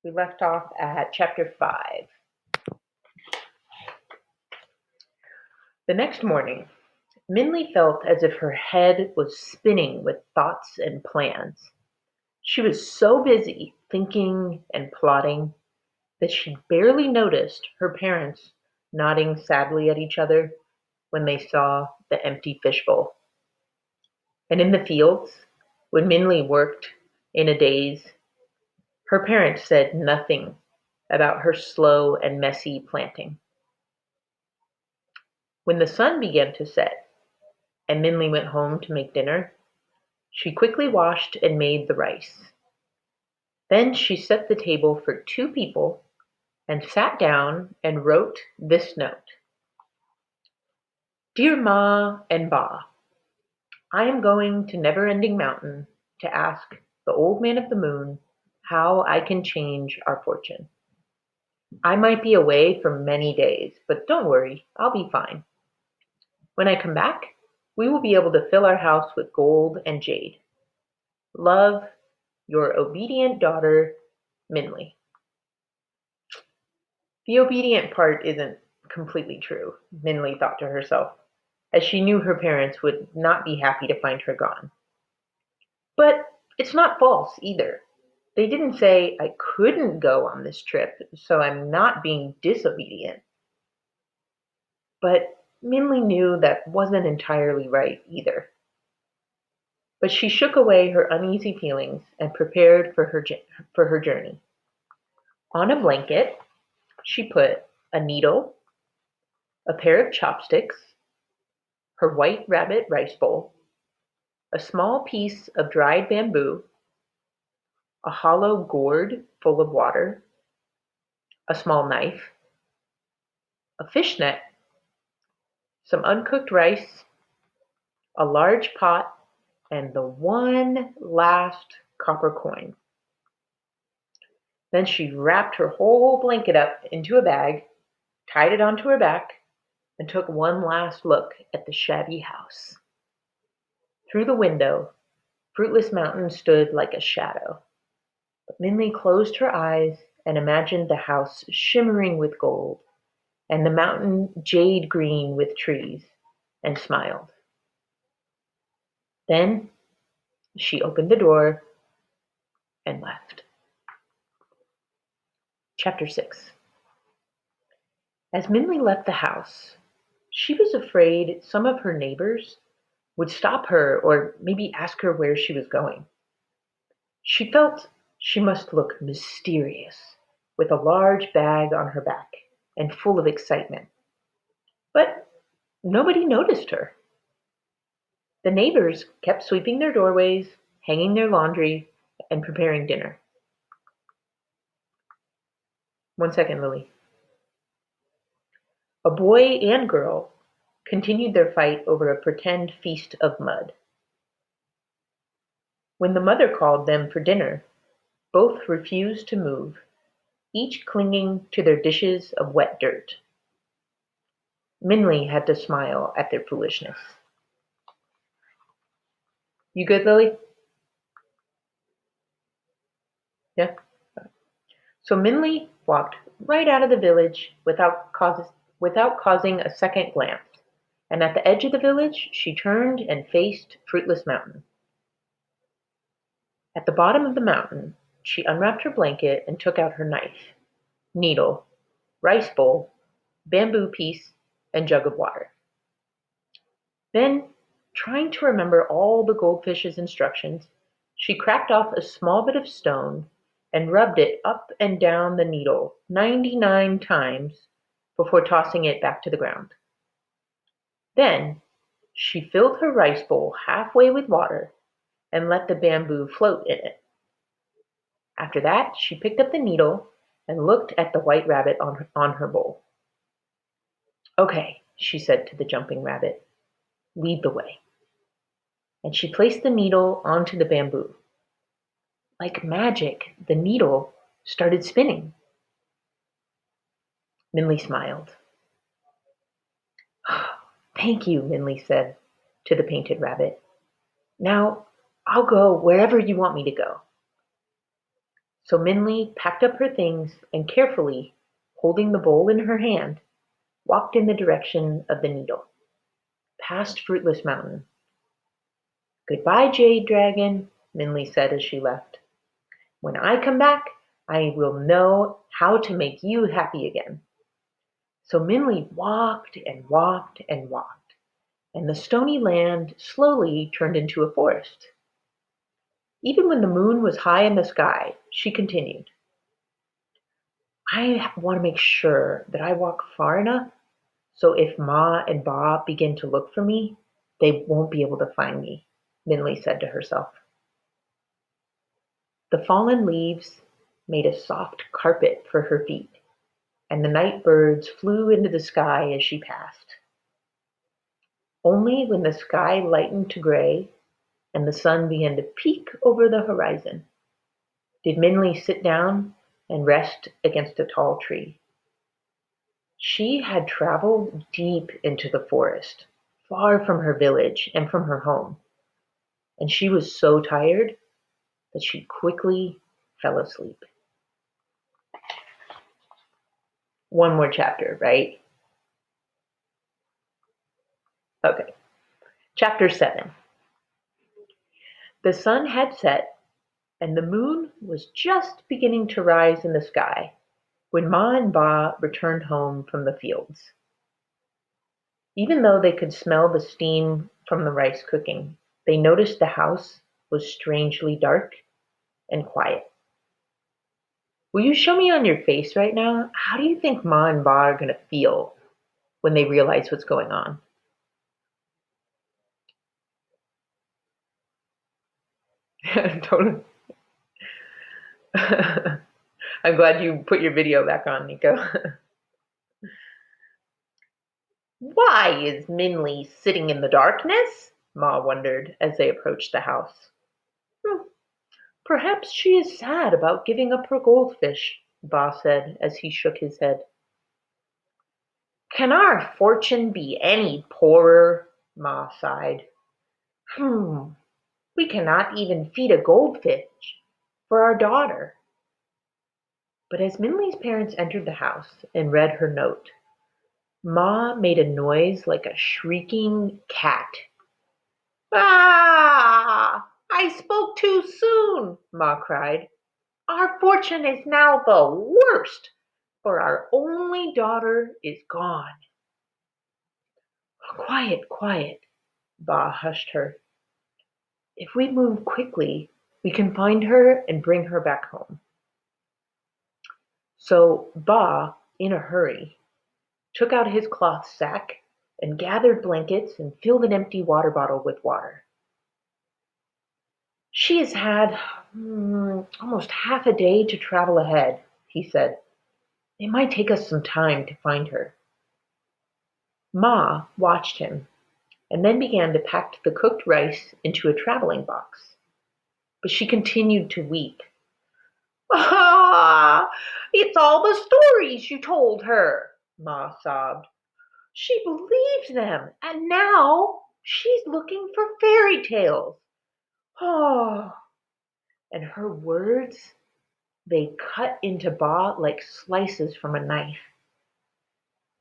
We left off at chapter 5. The next morning, Minley felt as if her head was spinning with thoughts and plans. She was so busy thinking and plotting that she barely noticed her parents nodding sadly at each other when they saw the empty fishbowl. And in the fields, when Minley worked in a daze, her parents said nothing about her slow and messy planting. When the sun began to set and Minley went home to make dinner, she quickly washed and made the rice. Then she set the table for 2 people and sat down and wrote this note. Dear Ma and Ba, I am going to Never-Ending Mountain to ask the Old Man of the Moon how I can change our fortune. I might be away for many days, but don't worry, I'll be fine. When I come back, we will be able to fill our house with gold and jade. Love, your obedient daughter, Minley. The obedient part isn't completely true, Minley thought to herself, as she knew her parents would not be happy to find her gone. But it's not false either. They didn't say I couldn't go on this trip, so I'm not being disobedient. But Minley knew that wasn't entirely right either. But she shook away her uneasy feelings and prepared for her journey. On a blanket, she put a needle, a pair of chopsticks, her white rabbit rice bowl, a small piece of dried bamboo, a hollow gourd full of water, a small knife, a fish net, some uncooked rice, a large pot, and the one last copper coin. Then she wrapped her whole blanket up into a bag, tied it onto her back, and took one last look at the shabby house. Through the window, Fruitless Mountain stood like a shadow. But Minley closed her eyes and imagined the house shimmering with gold, and the mountain jade green with trees, and smiled. Then she opened the door and left. Chapter 6. As Minley left the house, she was afraid some of her neighbors would stop her or maybe ask her where she was going. She felt she must look mysterious, with a large bag on her back and full of excitement. But nobody noticed her. The neighbors kept sweeping their doorways, hanging their laundry, and preparing dinner. 1 second, Lily. A boy and girl continued their fight over a pretend feast of mud. When the mother called them for dinner, both refused to move, each clinging to their dishes of wet dirt. Minley had to smile at their foolishness. You good, Lily? Yeah? So Minley walked right out of the village without causing a second glance, and at the edge of the village she turned and faced Fruitless Mountain. At the bottom of the mountain she unwrapped her blanket and took out her knife, needle, rice bowl, bamboo piece, and jug of water. Then, trying to remember all the goldfish's instructions, she cracked off a small bit of stone and rubbed it up and down the needle 99 times before tossing it back to the ground. Then she filled her rice bowl halfway with water and let the bamboo float in it. After that, she picked up the needle and looked at the white rabbit on her bowl. Okay, she said to the jumping rabbit, lead the way. And she placed the needle onto the bamboo. Like magic, the needle started spinning. Minley smiled. Thank you, Minley said to the painted rabbit. Now, I'll go wherever you want me to go. So Minli packed up her things and carefully, holding the bowl in her hand, walked in the direction of the needle, past Fruitless Mountain. "Goodbye, Jade Dragon," Minli said as she left. "When I come back, I will know how to make you happy again." So Minli walked and walked and walked, and the stony land slowly turned into a forest. Even when the moon was high in the sky, she continued, "I want to make sure that I walk far enough so if Ma and Ba begin to look for me, they won't be able to find me," Minli said to herself. The fallen leaves made a soft carpet for her feet, and the night birds flew into the sky as she passed. Only when the sky lightened to gray and the sun began to peek over the horizon did Minli sit down and rest against a tall tree. She had traveled deep into the forest, far from her village and from her home, and she was so tired that she quickly fell asleep. One more chapter, right? Okay. Chapter 7. The sun had set, and the moon was just beginning to rise in the sky when Ma and Ba returned home from the fields. Even though they could smell the steam from the rice cooking, they noticed the house was strangely dark and quiet. Will you show me on your face right now? How do you think Ma and Ba are going to feel when they realize what's going on? Totally. I'm glad you put your video back on, Nico. "Why is Minli sitting in the darkness?" Ma wondered as they approached the house. "Hmm, perhaps she is sad about giving up her goldfish," Ba said as he shook his head. "Can our fortune be any poorer?" Ma sighed. We cannot even feed a goldfish for our daughter." But as Minli's parents entered the house and read her note, Ma made a noise like a shrieking cat. "Ah! I spoke too soon," Ma cried. "Our fortune is now the worst, for our only daughter is gone." "Quiet, quiet," Ba hushed her. "If we move quickly, we can find her and bring her back home." So Ba, in a hurry, took out his cloth sack and gathered blankets and filled an empty water bottle with water. "She has had almost half a day to travel ahead," he said. "It might take us some time to find her." Ma watched him and then began to pack the cooked rice into a traveling box. But she continued to weep. "Ah, it's all the stories you told her," Ma sobbed. "She believes them, and now she's looking for fairy tales. Oh." And her words, they cut into Ba like slices from a knife.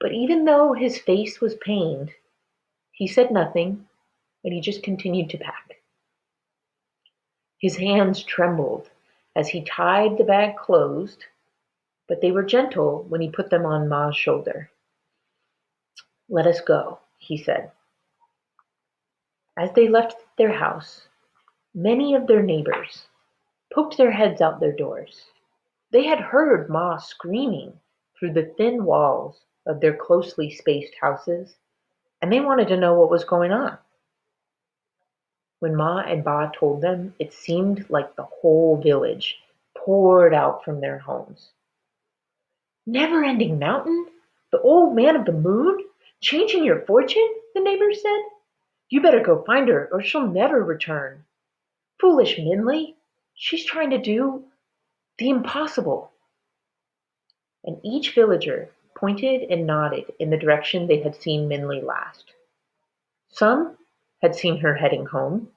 But even though his face was pained, he said nothing, and he just continued to pack. His hands trembled as he tied the bag closed, but they were gentle when he put them on Ma's shoulder. "Let us go," he said. As they left their house, many of their neighbors poked their heads out their doors. They had heard Ma screaming through the thin walls of their closely spaced houses, and they wanted to know what was going on. When Ma and Ba told them, it seemed like the whole village poured out from their homes. "Never-ending mountain? The old man of the moon? Changing your fortune?" the neighbors said. "You better go find her or she'll never return. Foolish Minli, she's trying to do the impossible." And each villager pointed and nodded in the direction they had seen Minli last. Some had seen her heading home.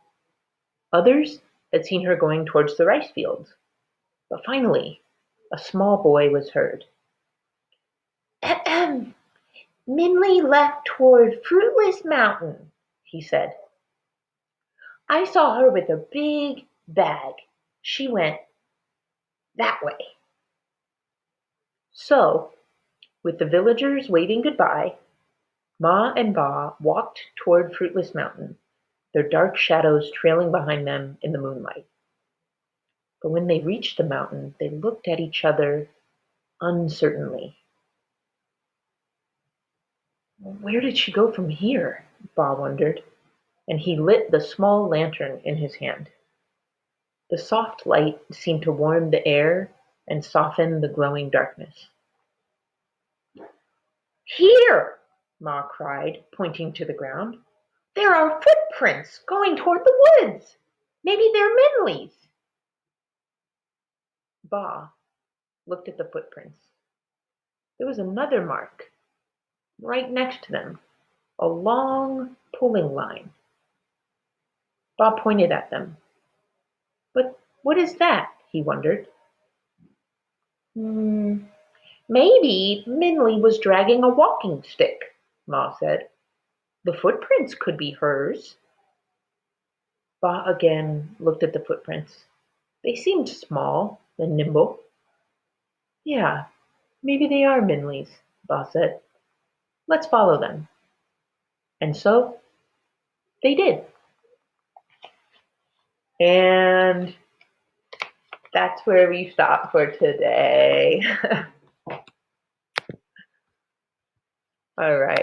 Others had seen her going towards the rice fields. But finally, a small boy was heard. Minley left toward Fruitless Mountain, he said. I saw her with a big bag. She went that way. So, with the villagers waving goodbye, Ma and Ba walked toward Fruitless Mountain, their dark shadows trailing behind them in the moonlight. But when they reached the mountain, they looked at each other uncertainly. Where did she go from here? Ba wondered, and he lit the small lantern in his hand. The soft light seemed to warm the air and soften the growing darkness. Here! Ma cried, pointing to the ground. There are footprints going toward the woods. Maybe they're Minley's. Ba looked at the footprints. There was another mark right next to them, a long pulling line. Ba pointed at them. But what is that? He wondered. Maybe Minley was dragging a walking stick, Ma said. The footprints could be hers. Ba again looked at the footprints. They seemed small and nimble. Yeah, maybe they are Minley's, Ba said. Let's follow them. And so they did. And that's where we stop for today. All right.